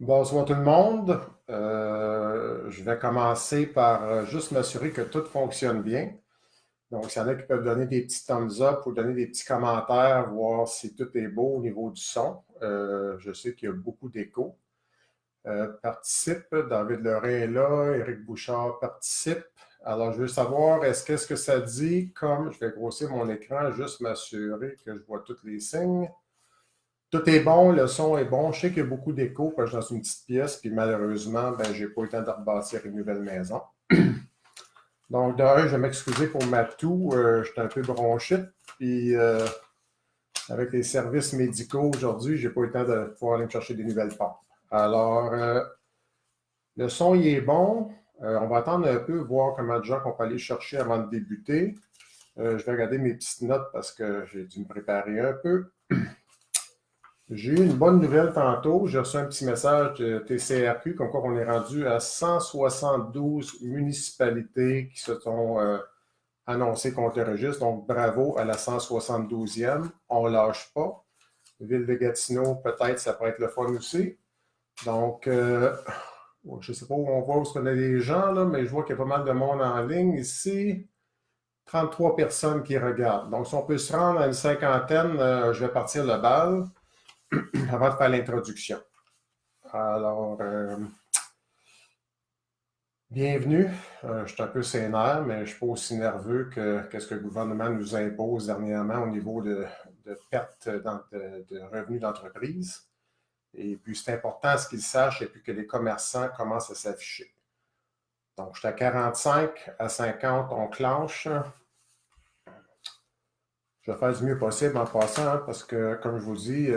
Bonsoir tout le monde. Je vais commencer par juste m'assurer que tout fonctionne bien. Donc, s'il y en a qui peuvent donner des petits thumbs up ou donner des petits commentaires, voir si tout est beau au niveau du son. Je sais qu'il y a beaucoup d'écho. Participe, David Lorrain est là, Éric Bouchard participe. Alors, je veux savoir, qu'est-ce que ça dit comme, je vais grossir mon écran, juste m'assurer que je vois tous les signes. Tout est bon, le son est bon. Je sais qu'il y a beaucoup d'écho parce que je suis dans une petite pièce, puis malheureusement, ben, j'ai pas eu le temps de rebâtir une nouvelle maison. Donc, d'ailleurs, je vais m'excuser pour ma toux. Je suis un peu bronchite, puis avec les services médicaux aujourd'hui, j'ai pas eu le temps de pouvoir aller me chercher des nouvelles pompes. Alors, le son, il est bon. On va attendre un peu, voir comment de gens qu'on peut aller chercher avant de débuter. Je vais regarder mes petites notes parce que j'ai dû me préparer un peu. J'ai eu une bonne nouvelle tantôt. J'ai reçu un petit message de TCRQ comme quoi on est rendu à 172 municipalités qui se sont annoncées contre le registre. Donc, bravo à la 172e. On ne lâche pas. Ville de Gatineau, peut-être, ça pourrait être le fun aussi. Donc, je ne sais pas où on voit où on a des gens, là, mais je vois qu'il y a pas mal de monde en ligne ici. 33 personnes qui regardent. Donc, si on peut se rendre à une cinquantaine, je vais partir le bal avant de faire l'introduction. Alors, bienvenue. Je suis un peu sénère, mais je ne suis pas aussi nerveux que ce que le gouvernement nous impose dernièrement au niveau de perte de revenus d'entreprise. Et puis, c'est important ce qu'ils sachent et puis que les commerçants commencent à s'afficher. Donc, je suis à 45, à 50, on clenche. Je vais faire du mieux possible en passant, hein, parce que, comme je vous dis,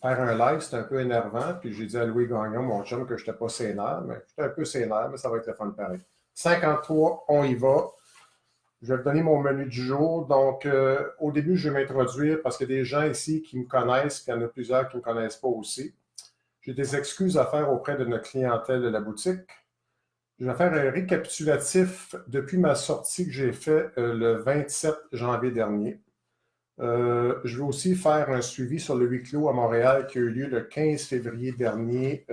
faire un live, c'est un peu énervant. Puis j'ai dit à Louis Gagnon, mon chum, que je n'étais pas sénère, mais j'étais un peu sénère, mais ça va être le fun pareil. 53, on y va. Je vais vous donner mon menu du jour. Donc, au début, je vais m'introduire parce qu'il y a des gens ici qui me connaissent, puis il y en a plusieurs qui ne me connaissent pas aussi. J'ai des excuses à faire auprès de notre clientèle de la boutique. Je vais faire un récapitulatif depuis ma sortie que j'ai fait le 27 janvier dernier. Je vais aussi faire un suivi sur le huis clos à Montréal qui a eu lieu le 15 février dernier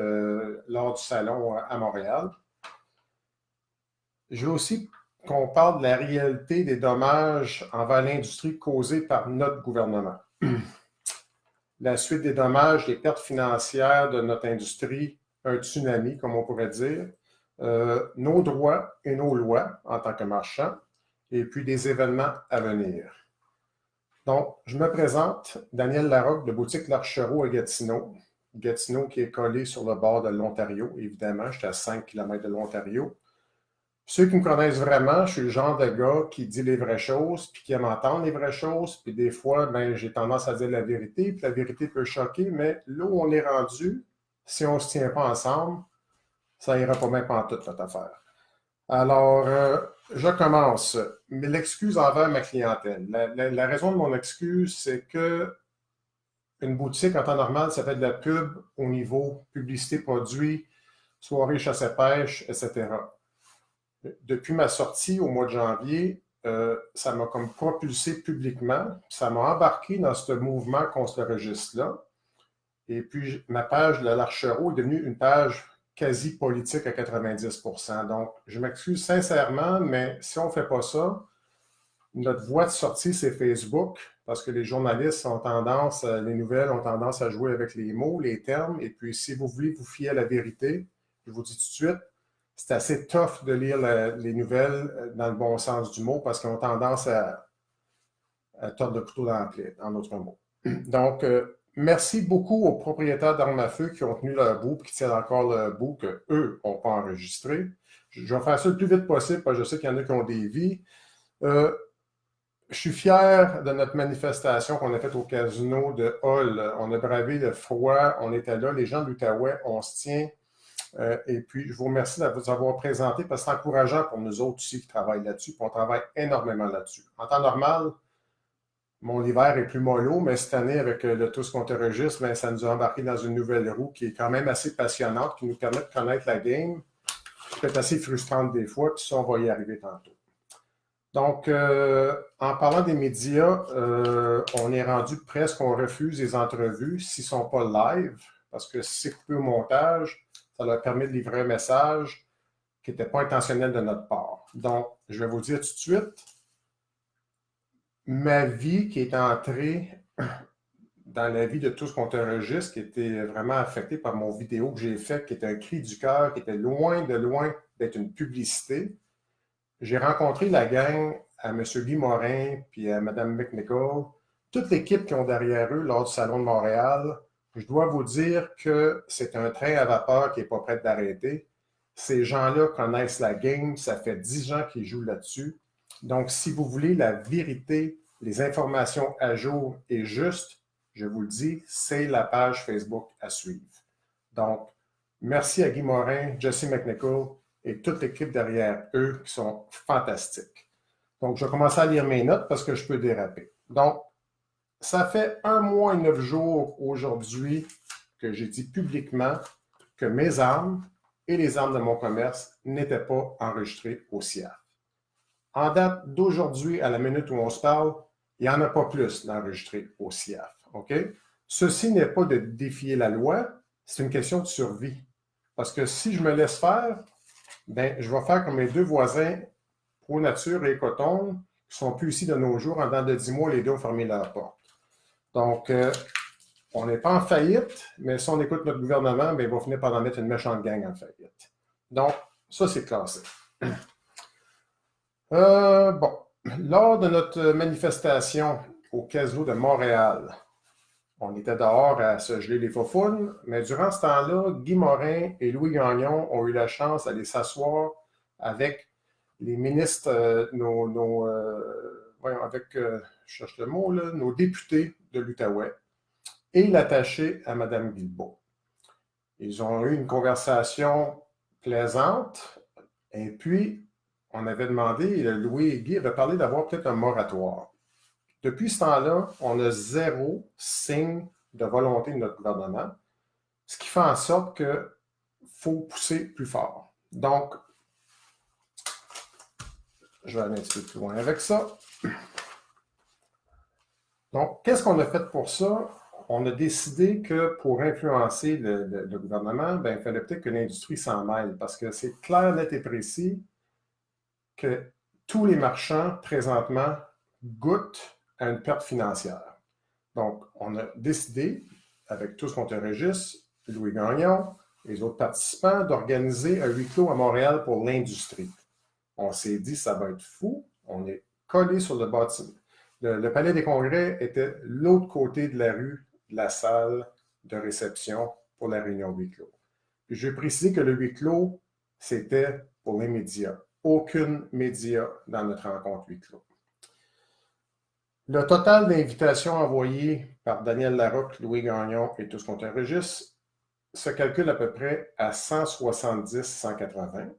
lors du salon à Montréal. Je veux aussi qu'on parle de la réalité des dommages envers l'industrie causés par notre gouvernement. La suite des dommages, les pertes financières de notre industrie, un tsunami, comme on pourrait dire, nos droits et nos lois en tant que marchands, et puis des événements à venir. Donc, je me présente, Daniel Larocque de boutique L'Archereau à Gatineau. Gatineau qui est collé sur le bord de l'Ontario, évidemment, j'étais à 5 km de l'Ontario. Ceux qui me connaissent vraiment, je suis le genre de gars qui dit les vraies choses, puis qui aime entendre les vraies choses, puis des fois, ben, j'ai tendance à dire la vérité, puis la vérité peut choquer, mais là où on est rendu, si on ne se tient pas ensemble, ça ira pas même pantoute, notre affaire. Alors, je commence. Mais l'excuse envers ma clientèle. La raison de mon excuse, c'est que une boutique, en temps normal, ça fait de la pub au niveau publicité produit, soirée chasse et pêche, etc. Depuis ma sortie au mois de janvier, ça m'a comme propulsé publiquement. Ça m'a embarqué dans ce mouvement contre le registre-là. Et puis, ma page de l'Archereau est devenue une page quasi politique à 90%. Donc, je m'excuse sincèrement, mais si on ne fait pas ça, notre voie de sortie, c'est Facebook, parce que les journalistes ont tendance, les nouvelles ont tendance à jouer avec les mots, les termes. Et puis, si vous voulez vous fier à la vérité, je vous dis tout de suite, c'est assez tough de lire les nouvelles dans le bon sens du mot parce qu'ils ont tendance à tordre le couteau dans la plaie, en d'autres mots. Donc, merci beaucoup aux propriétaires d'armes à feu qui ont tenu leur bout et qui tiennent encore leur bout qu'eux n'ont pas enregistré. Je vais faire ça le plus vite possible parce que je sais qu'il y en a qui ont des vies. Je suis fier de notre manifestation qu'on a faite au casino de Hall. On a bravé le froid, on était là, les gens de l'Outaouais, on se tient. Et puis, je vous remercie de vous avoir présenté parce que c'est encourageant pour nous autres aussi qui travaillent là-dessus. Puis on travaille énormément là-dessus. En temps normal, mon hiver est plus mollo, mais cette année, avec le Tous contre registre, ben, ça nous a embarqué dans une nouvelle roue qui est quand même assez passionnante, qui nous permet de connaître la game, qui peut être assez frustrante des fois, puis ça, on va y arriver tantôt. Donc, en parlant des médias, on est rendu presque, on refuse les entrevues s'ils ne sont pas live, parce que si c'est coupé au montage, ça leur permet de livrer un message qui n'était pas intentionnel de notre part. Donc, je vais vous dire tout de suite, ma vie qui est entrée dans la vie de tous qu'on enregistre, qui était vraiment affectée par mon vidéo que j'ai fait, qui était un cri du cœur, qui était loin d'être une publicité. J'ai rencontré la gang à M. Guy Morin puis à Mme McNichol, toute l'équipe qui ont derrière eux lors du Salon de Montréal. Je dois vous dire que c'est un train à vapeur qui n'est pas prêt d'arrêter. Ces gens-là connaissent la game, ça fait 10 ans qu'ils jouent là-dessus. Donc, si vous voulez la vérité, les informations à jour et justes, je vous le dis, c'est la page Facebook à suivre. Donc, merci à Guy Morin, Jesse McNichol et toute l'équipe derrière eux qui sont fantastiques. Donc, je vais commencer à lire mes notes parce que je peux déraper. Donc, ça fait 1 mois et 9 jours aujourd'hui que j'ai dit publiquement que mes armes et les armes de mon commerce n'étaient pas enregistrées au CIAF. En date d'aujourd'hui, à la minute où on se parle, il n'y en a pas plus d'enregistrés au CIAF. OK? Ceci n'est pas de défier la loi, c'est une question de survie. Parce que si je me laisse faire, ben, je vais faire comme mes 2 voisins, Pro Nature et Ecotone, qui ne sont plus ici de nos jours. En dedans de 10 mois, les 2 ont fermé leur porte. Donc, on n'est pas en faillite, mais si on écoute notre gouvernement, ben, il va finir par en mettre une méchante gang en faillite. Donc, ça, c'est classé. Bon, lors de notre manifestation au Casino de Montréal, on était dehors à se geler les faufounes, mais durant ce temps-là, Guy Morin et Louis Gagnon ont eu la chance d'aller s'asseoir avec les ministres, je cherche le mot, là, nos députés de l'Outaouais et l'attaché à Mme Guilbeault. Ils ont eu une conversation plaisante et puis on avait demandé, Louis et Guy avaient parlé d'avoir peut-être un moratoire. Depuis ce temps-là, on a 0 signe de volonté de notre gouvernement, ce qui fait en sorte qu'il faut pousser plus fort. Donc, je vais aller un petit peu plus loin avec ça. Donc, qu'est-ce qu'on a fait pour ça? On a décidé que pour influencer le gouvernement, ben, il fallait peut-être que l'industrie s'en mêle, parce que c'est clair, net et précis que tous les marchands, présentement, goûtent à une perte financière. Donc, on a décidé, avec tout ce qu'on te registre, Louis Gagnon, les autres participants, d'organiser un huis clos à Montréal pour l'industrie. On s'est dit, ça va être fou. On est collé sur le bâtiment. Le Palais des Congrès était l'autre côté de la rue, de la salle de réception pour la réunion huis clos. Puis je vais préciser que le huis clos, c'était pour les médias. Aucune média dans notre rencontre huis clos. Le total d'invitations envoyées par Daniel Larocque, Louis Gagnon et tout ce qu'on enregistre se calcule à peu près à 170-180,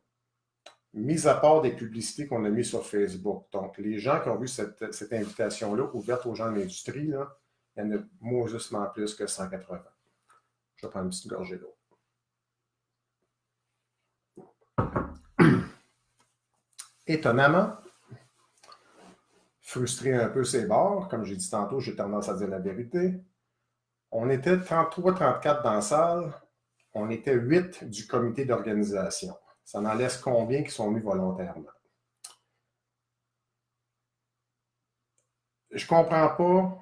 mis à part des publicités qu'on a mises sur Facebook. Donc, les gens qui ont vu cette invitation-là ouverte aux gens de l'industrie, il y en a justement plus que 180. Je vais prendre une petite gorgée d'eau. Étonnamment, frustré un peu ses bords, comme j'ai dit tantôt, j'ai tendance à dire la vérité. On était 33-34 dans la salle, on était 8 du comité d'organisation. Ça en laisse combien qui sont mis volontairement? Je ne comprends pas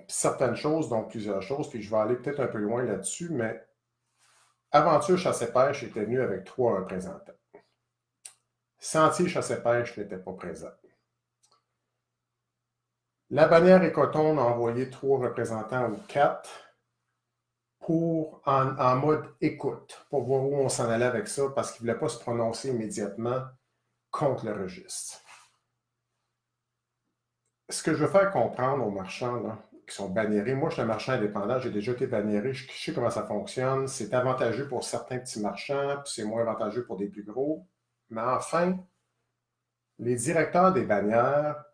certaines choses, donc plusieurs choses, puis je vais aller peut-être un peu loin là-dessus, mais Aventure Chasse-et-Pêche était venu avec 3 représentants. Sentier Chasse-et-Pêche n'était pas présent. La Bannière Ecotone a envoyé 3 représentants ou 4 en mode écoute, pour voir où on s'en allait avec ça, parce qu'ils ne voulaient pas se prononcer immédiatement contre le registre. Ce que je veux faire comprendre aux marchands là, qui sont banniérés, moi je suis un marchand indépendant, j'ai déjà été banniéré, je sais comment ça fonctionne, c'est avantageux pour certains petits marchands, puis c'est moins avantageux pour des plus gros, mais enfin, les directeurs des bannières,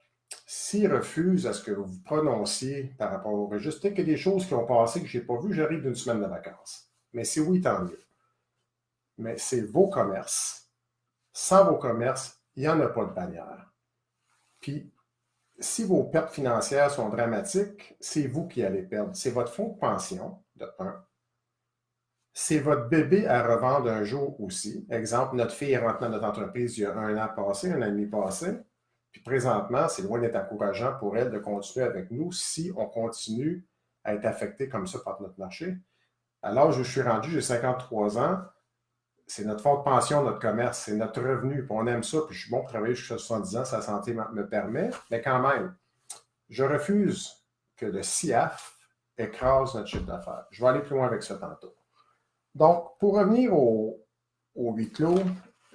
s'ils refusent à ce que vous vous prononciez par rapport au registre, peut-être qu'il y a des choses qui ont passé que je n'ai pas vues, j'arrive d'une semaine de vacances. Mais si oui, tant mieux. Mais c'est vos commerces. Sans vos commerces, il n'y en a pas de bannière. Puis, si vos pertes financières sont dramatiques, c'est vous qui allez perdre. C'est votre fonds de pension, de 1. c'est votre bébé à revendre un jour aussi. Exemple, notre fille est rentrée dans notre entreprise il y a 1 an passé, 1 an et demi passé. Puis présentement, c'est loin d'être encourageant pour elle de continuer avec nous si on continue à être affecté comme ça par notre marché. À l'âge où je suis rendu, j'ai 53 ans, c'est notre fonds de pension, notre commerce, c'est notre revenu. Puis on aime ça, puis je suis bon pour travailler jusqu'à 70 ans, sa santé me permet. Mais quand même, je refuse que le CIAF écrase notre chiffre d'affaires. Je vais aller plus loin avec ça tantôt. Donc, pour revenir au huis clos,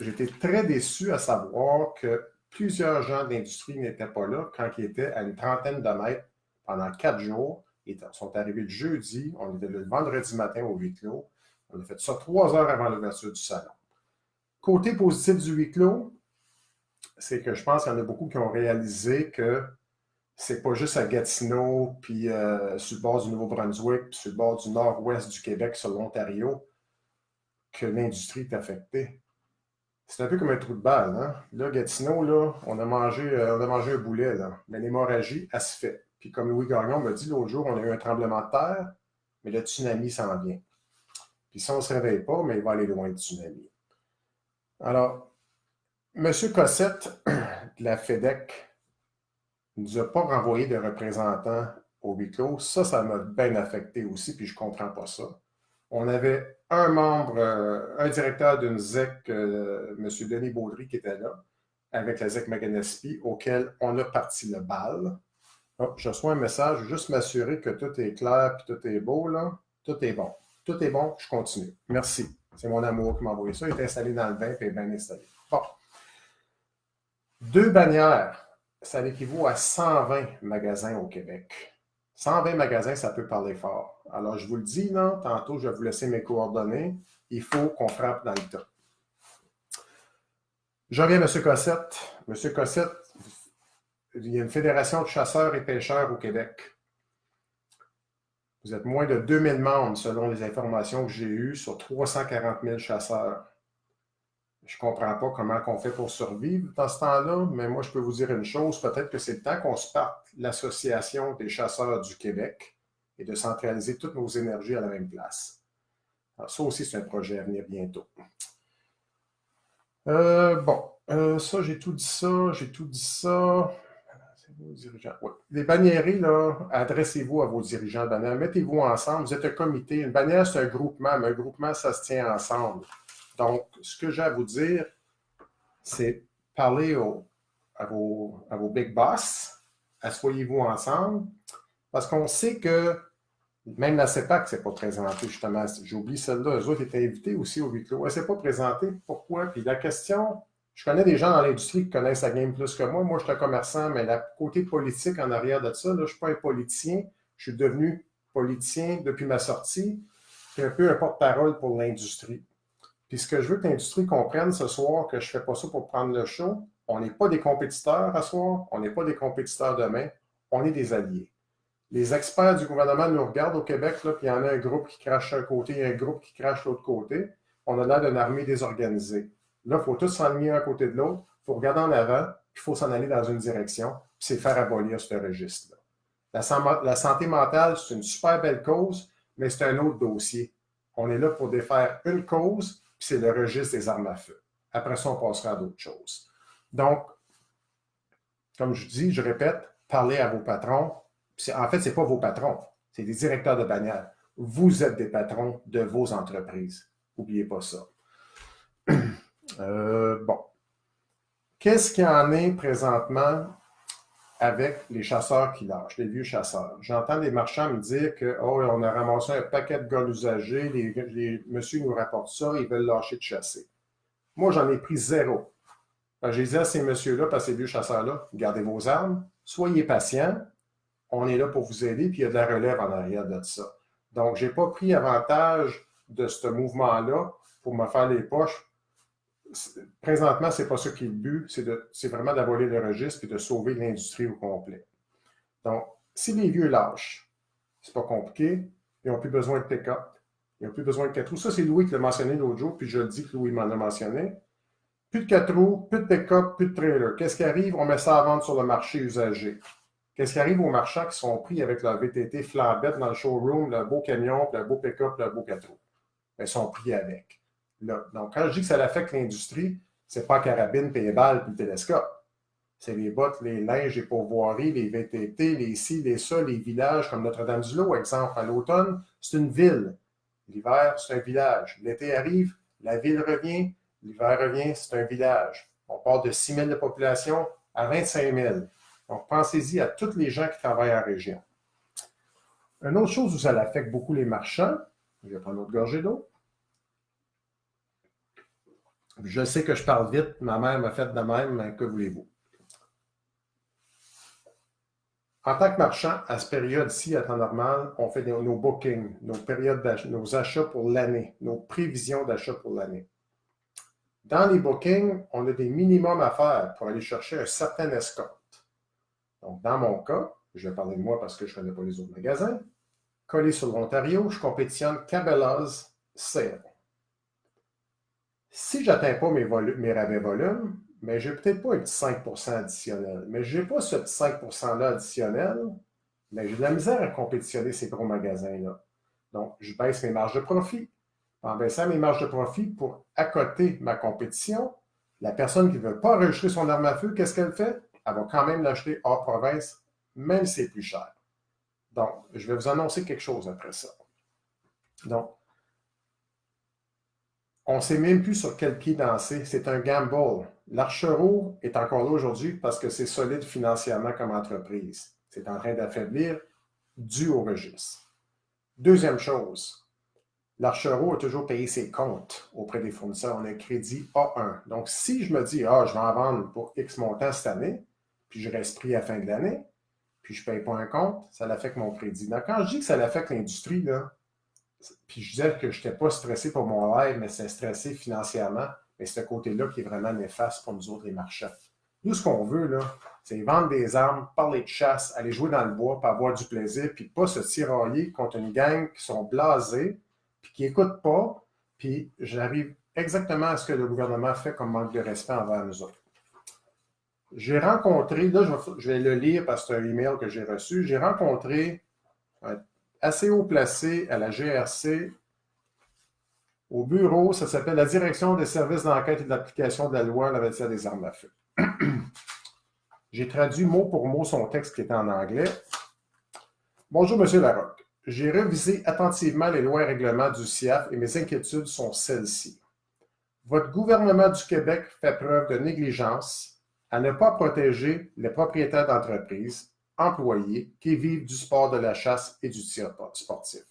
j'étais très déçu à savoir que plusieurs gens de l'industrie n'étaient pas là quand ils étaient à une trentaine de mètres pendant 4 jours. Ils sont arrivés le jeudi, on était le vendredi matin au huis clos. On a fait ça 3 heures avant l'ouverture du salon. Côté positif du huis clos, c'est que je pense qu'il y en a beaucoup qui ont réalisé que c'est pas juste à Gatineau, puis sur le bord du Nouveau-Brunswick, puis sur le bord du nord-ouest du Québec, sur l'Ontario, que l'industrie est affectée. C'est un peu comme un trou de balle. Hein? Là, Gatineau, là, on a mangé un boulet. Là. Mais l'hémorragie, elle se fait. Puis comme Louis Gagnon m'a dit l'autre jour, on a eu un tremblement de terre, mais le tsunami s'en vient. Puis si on ne se réveille pas, mais il va aller loin le tsunami. Alors, M. Cossette de la FEDEC ne nous a pas renvoyé de représentants au huis clos. Ça m'a bien affecté aussi, puis je ne comprends pas ça. On avait un membre, un directeur d'une ZEC, M. Denis Baudry, qui était là, avec la ZEC Maganespi, auquel on a parti le bal. Oh, je reçois un message, je veux juste m'assurer que tout est clair et tout est beau, là. Tout est bon. Tout est bon, je continue. Merci. C'est mon amour qui m'a envoyé ça. Il est installé dans le bain et bien installé. Bon. 2 bannières, ça équivaut à 120 magasins au Québec. 120 magasins, ça peut parler fort. Alors, je vous le dis, là, tantôt, je vais vous laisser mes coordonnées. Il faut qu'on frappe dans le tas. Je reviens à M. Cossette. M. Cossette, il y a une fédération de chasseurs et pêcheurs au Québec. Vous êtes moins de 2000 membres, selon les informations que j'ai eues, sur 340 000 chasseurs. Je ne comprends pas comment on fait pour survivre dans ce temps-là, mais moi, je peux vous dire une chose, peut-être que c'est le temps qu'on se parte l'Association des chasseurs du Québec et de centraliser toutes nos énergies à la même place. Alors, ça aussi, c'est un projet à venir bientôt. Ça, j'ai tout dit ça. C'est vos dirigeants. Ouais. Les bannières, là, adressez-vous à vos dirigeants de bannière. Mettez-vous ensemble. Vous êtes un comité. Une bannière, c'est un groupement, mais un groupement, ça se tient ensemble. Donc, ce que j'ai à vous dire, c'est parler à vos big boss, asseyez-vous ensemble, parce qu'on sait que même la CEPAC ne s'est pas présentée, justement. J'oublie celle-là. Eux autres étaient invités aussi au huis clos. Elle ne s'est pas présentée. Pourquoi? Puis la question, je connais des gens dans l'industrie qui connaissent la game plus que moi. Moi, je suis un commerçant, mais le côté politique en arrière de ça, là, je ne suis pas un politicien. Je suis devenu politicien depuis ma sortie, puis un peu un porte-parole pour l'industrie. Puis ce que je veux que l'industrie comprenne ce soir, que je ne fais pas ça pour prendre le show, on n'est pas des compétiteurs à soir, on n'est pas des compétiteurs demain, on est des alliés. Les experts du gouvernement nous regardent au Québec, là, puis il y en a un groupe qui crache d'un côté et un groupe qui crache de l'autre côté. On a l'air d'une armée désorganisée. Là, il faut tous s'enligner un côté de l'autre, il faut regarder en avant, puis il faut s'en aller dans une direction, puis c'est faire abolir ce registre-là. La santé mentale, c'est une super belle cause, mais c'est un autre dossier. On est là pour défaire une cause, puis c'est le registre des armes à feu. Après ça, on passera à d'autres choses. Donc, comme je dis, je répète, parlez à vos patrons. En fait, ce n'est pas vos patrons, c'est des directeurs de bannière. Vous êtes des patrons de vos entreprises. N'oubliez pas ça. Bon. Qu'est-ce qu'il y en est présentement avec les chasseurs qui lâchent, les vieux chasseurs? J'entends des marchands me dire que on a ramassé un paquet de gars usagés, les messieurs nous rapportent ça, ils veulent lâcher de chasser. Moi, j'en ai pris 0. J'ai dit à ces messieurs-là, à ces vieux chasseurs-là, gardez vos armes, soyez patients, on est là pour vous aider, puis il y a de la relève en arrière de ça. Donc, je n'ai pas pris avantage de ce mouvement-là pour me faire les poches. Présentement, ce n'est pas ça qui est le but, c'est vraiment d'avoler le registre et de sauver l'industrie au complet. Donc, si les vieux lâchent, c'est pas compliqué, ils n'ont plus besoin de pick-up, ils n'ont plus besoin de 4 roues. Ça, c'est Louis qui l'a mentionné l'autre jour, puis je le dis que Louis m'en a mentionné. Plus de 4 roues, plus de pick-up, plus de trailer. Qu'est-ce qui arrive? On met ça à vendre sur le marché usagé. Qu'est-ce qui arrive aux marchands qui sont pris avec leur VTT flambette dans le showroom, le beau camion, le beau pick-up, le beau 4 roues? ils sont pris avec. Là. Donc, quand je dis que ça affecte l'industrie, c'est pas carabine, puis les balles, puis le télescope. C'est les bottes, les linges, les pourvoiries, les VTT, les ci, les ça, les villages comme Notre-Dame-du-Lot, exemple. À l'automne, c'est une ville. L'hiver, c'est un village. L'été arrive, la ville revient. L'hiver revient, c'est un village. On part de 6 000 de population à 25 000. Donc, pensez-y à tous les gens qui travaillent en région. Une autre chose où ça affecte beaucoup les marchands, je vais prendre une autre gorgée d'eau. Je sais que je parle vite, ma mère m'a fait de même, mais que voulez-vous? En tant que marchand, à cette période-ci, à temps normal, on fait nos bookings, nos périodes d'achat, nos achats pour l'année, nos prévisions d'achat pour l'année. Dans les bookings, on a des minimums à faire pour aller chercher un certain escompte. Donc, dans mon cas, je vais parler de moi parce que je ne connais pas les autres magasins, collé sur l'Ontario, je compétitionne Cabela's Sale. Si je n'atteins pas mes rabais volumes, mais je n'ai peut-être pas un petit 5 additionnel. Mais je n'ai pas ce petit 5 %-là additionnel, mais j'ai de la misère à compétitionner ces gros magasins-là. Donc, je baisse mes marges de profit. En baissant mes marges de profit pour accoter ma compétition, la personne qui ne veut pas enregistrer son arme à feu, qu'est-ce qu'elle fait? Elle va quand même l'acheter hors province, même si c'est plus cher. Donc, je vais vous annoncer quelque chose après ça. Donc, on ne sait même plus sur quel pied danser. C'est un gamble. L'Archereau est encore là aujourd'hui parce que c'est solide financièrement comme entreprise. C'est en train d'affaiblir dû au registre. Deuxième chose, l'Archereau a toujours payé ses comptes auprès des fournisseurs. On a un crédit A1. Donc, si je me dis, je vais en vendre pour X montant cette année, puis je reste pris à la fin de l'année, puis je ne paye pas un compte, ça affecte mon crédit. Donc, quand je dis que ça affecte l'industrie, là, puis je disais que je n'étais pas stressé pour mon live, mais c'est stressé financièrement. Mais c'est ce côté-là qui est vraiment néfaste pour nous autres, les marchands. Nous, ce qu'on veut, là, c'est vendre des armes, parler de chasse, aller jouer dans le bois, puis avoir du plaisir, puis pas se tirailler contre une gang qui sont blasés, puis qui n'écoutent pas, puis j'arrive exactement à ce que le gouvernement fait comme manque de respect envers nous autres. J'ai rencontré, là, je vais le lire parce que c'est un email que j'ai reçu, j'ai rencontré un assez haut placé à la GRC, au bureau, ça s'appelle la Direction des services d'enquête et de l'application de la loi en la matière des armes à feu. J'ai traduit mot pour mot son texte qui était en anglais. Bonjour, M. Larocque. J'ai révisé attentivement les lois et règlements du CIAF et mes inquiétudes sont celles-ci. Votre gouvernement du Québec fait preuve de négligence à ne pas protéger les propriétaires d'entreprises, employés qui vivent du sport de la chasse et du tir sportif.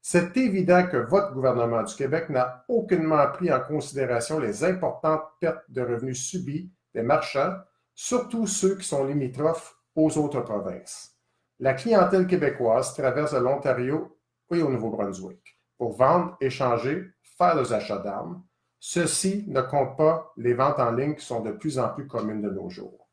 C'est évident que votre gouvernement du Québec n'a aucunement pris en considération les importantes pertes de revenus subies des marchands, surtout ceux qui sont limitrophes aux autres provinces. La clientèle québécoise traverse l'Ontario et au Nouveau-Brunswick pour vendre, échanger, faire des achats d'armes. Ceci ne compte pas les ventes en ligne qui sont de plus en plus communes de nos jours.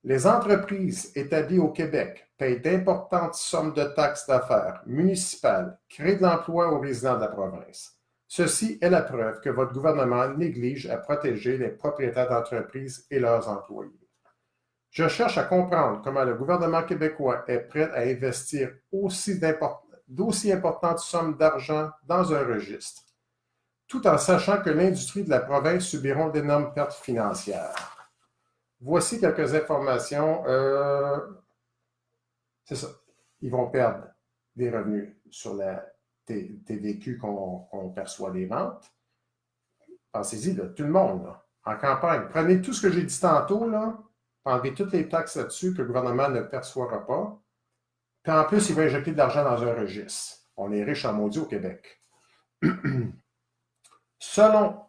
Les entreprises établies au Québec payent d'importantes sommes de taxes d'affaires municipales, créent de l'emploi aux résidents de la province. Ceci est la preuve que votre gouvernement néglige à protéger les propriétaires d'entreprises et leurs employés. Je cherche à comprendre comment le gouvernement québécois est prêt à investir d'aussi importantes sommes d'argent dans un registre, tout en sachant que l'industrie de la province subiront d'énormes pertes financières. Voici quelques informations. C'est ça. Ils vont perdre des revenus sur la TVQ qu'on perçoit des ventes. Pensez-y, là, tout le monde, là, en campagne. Prenez tout ce que j'ai dit tantôt, là, enlevez toutes les taxes là-dessus que le gouvernement ne perçoira pas. Puis en plus, il va injecter de l'argent dans un registre. On est riche en maudit au Québec. Ça, là,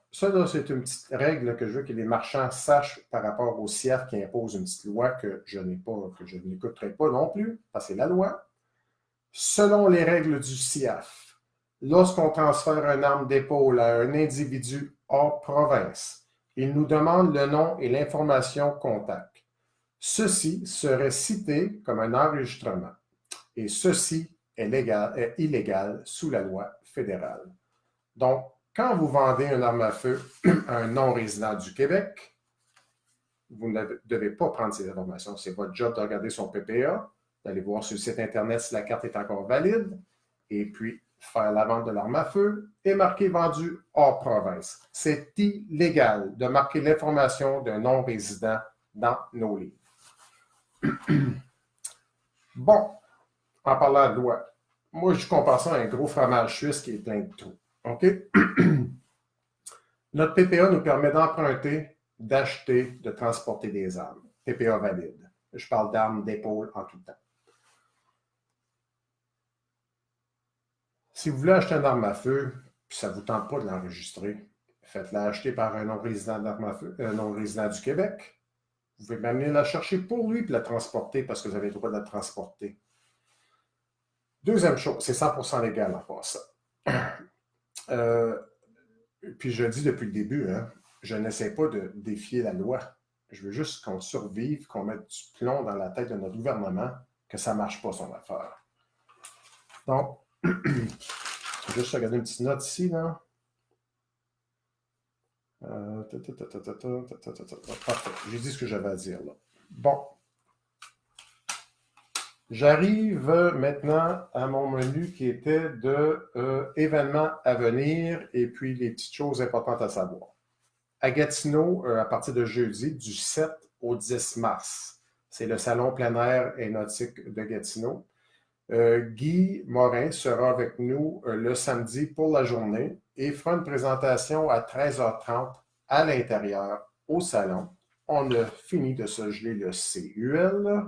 c'est une petite règle que je veux que les marchands sachent par rapport au CIAF qui impose une petite loi que je n'écouterai pas non plus, parce que c'est la loi. Selon les règles du CIAF, lorsqu'on transfère une arme d'épaule à un individu hors province, il nous demande le nom et l'information contact. Ceci serait cité comme un enregistrement et ceci est illégal sous la loi fédérale. Donc, quand vous vendez une arme à feu à un non-résident du Québec, vous ne devez pas prendre ces informations. C'est votre job de regarder son PPA, d'aller voir sur le site Internet si la carte est encore valide, et puis faire la vente de l'arme à feu est marqué vendu hors province. C'est illégal de marquer l'information d'un non-résident dans nos livres. Bon, en parlant de loi, moi je compare ça à un gros fromage suisse qui est plein de trous. OK? Notre PPA nous permet d'emprunter, d'acheter, de transporter des armes. PPA valide. Je parle d'armes d'épaule en tout temps. Si vous voulez acheter une arme à feu, puis ça ne vous tente pas de l'enregistrer, faites-la acheter par un non-résident d'armes à feu, un non-résident du Québec. Vous pouvez même venir la chercher pour lui et la transporter parce que vous avez le droit de la transporter. Deuxième chose, c'est 100% légal en passant. Puis je le dis depuis le début, hein, je n'essaie pas de défier la loi. Je veux juste qu'on survive, qu'on mette du plomb dans la tête de notre gouvernement, que ça ne marche pas son affaire. Donc, je vais juste regarder une petite note ici, là. Parfait, j'ai dit ce que j'avais à dire, là. Bon. J'arrive maintenant à mon menu qui était de événements à venir et puis les petites choses importantes à savoir. À Gatineau, à partir de jeudi, du 7 au 10 mars, c'est le salon plein air et nautique de Gatineau. Guy Morin sera avec nous le samedi pour la journée et fera une présentation à 13h30 à l'intérieur, au salon. On a fini de se geler le CUL.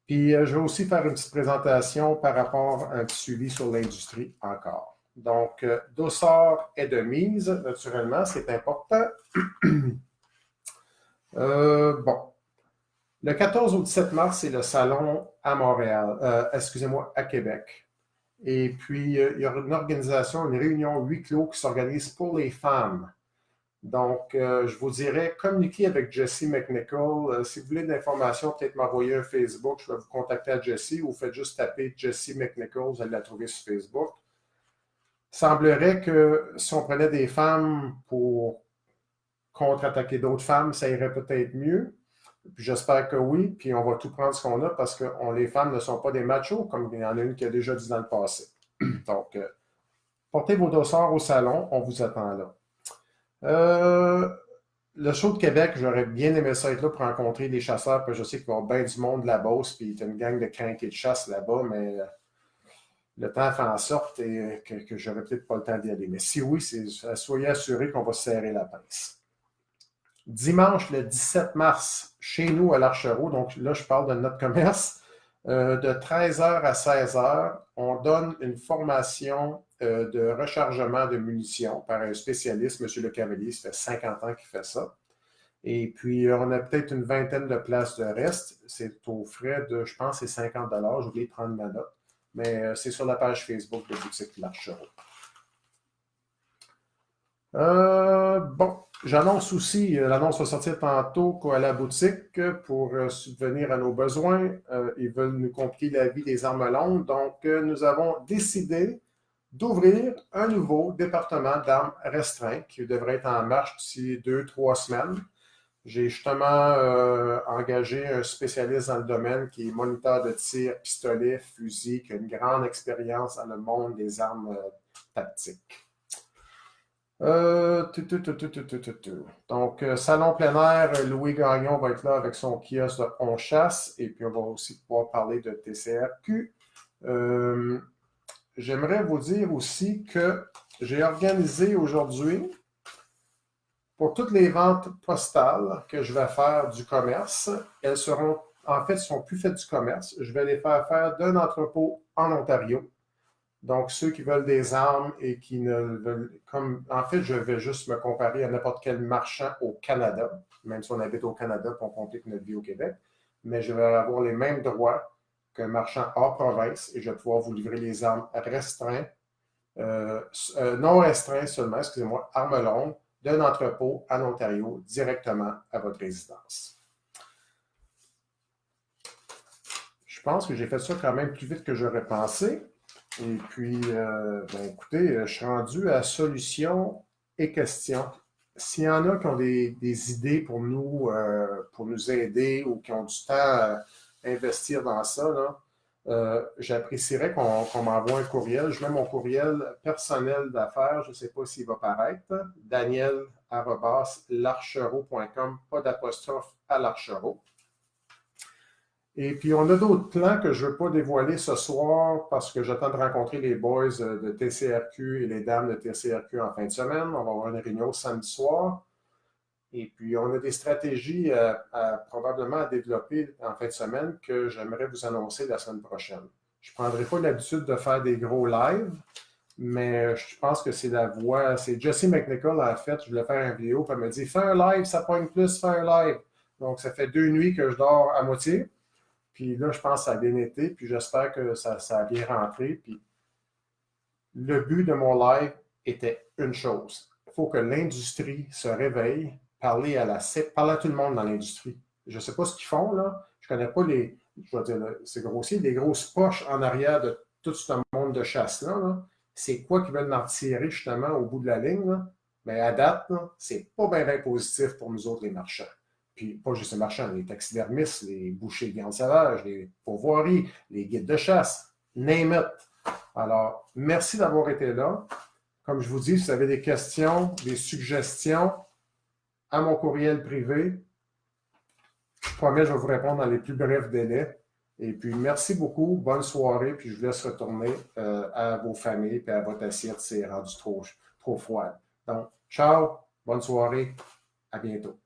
Puis, je vais aussi faire une petite présentation par rapport à un petit suivi sur l'industrie encore. Donc, Dossard est de mise, naturellement, c'est important. Bon. Le 14 au 17 mars, c'est le salon à Montréal, à Québec. Et puis, il y aura une organisation, une réunion huis clos qui s'organise pour les femmes. Donc, je vous dirais, communiquez avec Jessie McNichol. Si vous voulez de l'information, peut-être m'envoyer un Facebook. Je vais vous contacter à Jessie ou faites juste taper Jessie McNichol. Vous allez la trouver sur Facebook. Il semblerait que si on prenait des femmes pour contre-attaquer d'autres femmes, ça irait peut-être mieux. Puis j'espère que oui. Puis on va tout prendre ce qu'on a parce que les femmes ne sont pas des machos, comme il y en a une qui a déjà dit dans le passé. Donc, portez vos dossards au salon. On vous attend là. Le show de Québec, j'aurais bien aimé ça être là pour rencontrer des chasseurs, puis je sais qu'il va y avoir bien du monde de la Beauce, puis il y a une gang de crinqués de chasse là-bas, mais le temps fait en sorte que j'aurais peut-être pas le temps d'y aller. Mais si oui, soyez assurés qu'on va se serrer la pince. Dimanche, le 17 mars, chez nous à l'Archereau, donc là, je parle de notre commerce, de 13h à 16h, on donne une formation de rechargement de munitions par un spécialiste, M. Le Cavalier, ça fait 50 ans qu'il fait ça. Et puis, on a peut-être une vingtaine de places de reste. C'est aux frais de, je pense, c'est 50 $. J'ai oublié de prendre ma note. Mais c'est sur la page Facebook de Boutique L'Archereau. Bon, j'annonce aussi, l'annonce va sortir tantôt à la boutique pour subvenir à nos besoins. Ils veulent nous compliquer la vie des armes longues. Donc, nous avons décidé d'ouvrir un nouveau département d'armes restreintes qui devrait être en marche d'ici 2-3 semaines. J'ai justement engagé un spécialiste dans le domaine qui est moniteur de tir, pistolet, fusil, qui a une grande expérience dans le monde des armes tactiques. Donc, salon plein air, Louis Gagnon va être là avec son kiosque de On Chasse et puis on va aussi pouvoir parler de TCRQ. J'aimerais vous dire aussi que j'ai organisé aujourd'hui pour toutes les ventes postales que je vais faire du commerce. Elles seront, en fait, sont plus faites du commerce. Je vais les faire d'un entrepôt en Ontario. Donc, ceux qui veulent des armes et qui ne veulent... En fait, je vais juste me comparer à n'importe quel marchand au Canada, même si on habite au Canada et on complique notre vie au Québec. Mais je vais avoir les mêmes droits qu'un marchand hors province et je vais pouvoir vous livrer les armes restreintes, non restreintes seulement, excusez-moi, armes longues, d'un entrepôt en Ontario directement à votre résidence. Je pense que j'ai fait ça quand même plus vite que j'aurais pensé. Et puis, écoutez, je suis rendu à solutions et questions. S'il y en a qui ont des idées pour nous aider ou qui ont du temps à investir dans ça, là, j'apprécierais qu'on m'envoie un courriel. Je mets mon courriel personnel d'affaires, je ne sais pas s'il va paraître, daniel@larchereau.com, pas d'apostrophe à Larchereau. Et puis, on a d'autres plans que je ne veux pas dévoiler ce soir parce que j'attends de rencontrer les boys de TCRQ et les dames de TCRQ en fin de semaine. On va avoir une réunion samedi soir. Et puis, on a des stratégies probablement à développer en fin de semaine que j'aimerais vous annoncer la semaine prochaine. Je ne prendrai pas l'habitude de faire des gros lives, mais je pense que c'est la voie. C'est Jessie McNichol, en fait. Je voulais faire une vidéo, puis elle me dit fais un live, ça pogne plus, fais un live. Donc, ça fait 2 nuits que je dors à moitié. Puis là, je pense que ça a bien été, puis j'espère que ça a bien rentré. Puis le but de mon live était une chose. Il faut que l'industrie se réveille, parler à tout le monde dans l'industrie. Je ne sais pas ce qu'ils font, là. Je ne connais pas je vais dire, c'est grossier, les grosses poches en arrière de tout ce monde de chasse-là. Là. C'est quoi qu'ils veulent en tirer, justement, au bout de la ligne, là? Mais à date, c'est pas bien positif pour nous autres, les marchands. Puis pas juste les marchands, les taxidermistes, les bouchers de viande sauvage, les pourvoiries, les guides de chasse, name it. Alors, merci d'avoir été là. Comme je vous dis, si vous avez des questions, des suggestions, à mon courriel privé, je promets, je vais vous répondre dans les plus brefs délais. Et puis, merci beaucoup. Bonne soirée. Puis, je vous laisse retourner à vos familles et à votre assiette. C'est rendu trop froid. Donc, ciao. Bonne soirée. À bientôt.